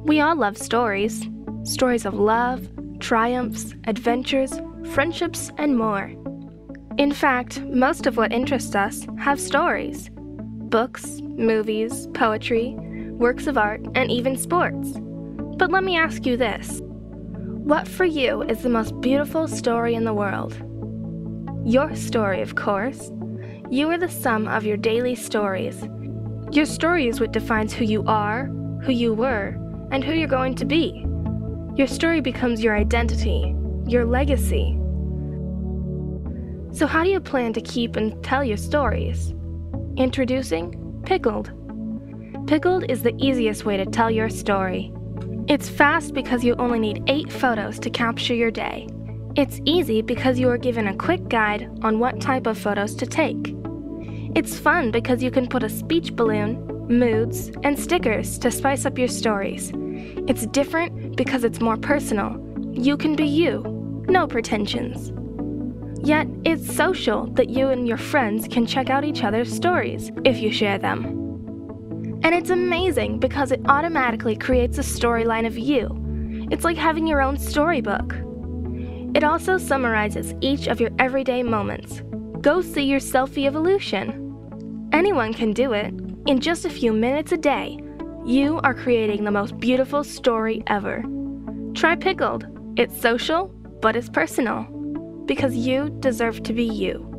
We all love stories. Stories of love, triumphs, adventures, friendships, and more. In fact, most of what interests us have stories. Books, movies, poetry, works of art, and even sports. But let me ask you this. What for you is the most beautiful story in the world? Your story, of course. You are the sum of your daily stories. Your story is what defines who you are, who you were, and who you're going to be. Your story becomes your identity, your legacy. So how do you plan to keep and tell your stories? Introducing Pickled. Pickled is the easiest way to tell your story. It's fast because you only need 8 photos to capture your day. It's easy because you are given a quick guide on what type of photos to take. It's fun because you can put a speech balloon, moods, and stickers to spice up your stories. It's different because it's more personal. You can be you, no pretensions. Yet, it's social that you and your friends can check out each other's stories if you share them. And it's amazing because it automatically creates a storyline of you. It's like having your own storybook. It also summarizes each of your everyday moments. Go see your selfie evolution. Anyone can do it. In just a few minutes a day, you are creating the most beautiful story ever. Try Pickled. It's social, but it's personal. Because you deserve to be you.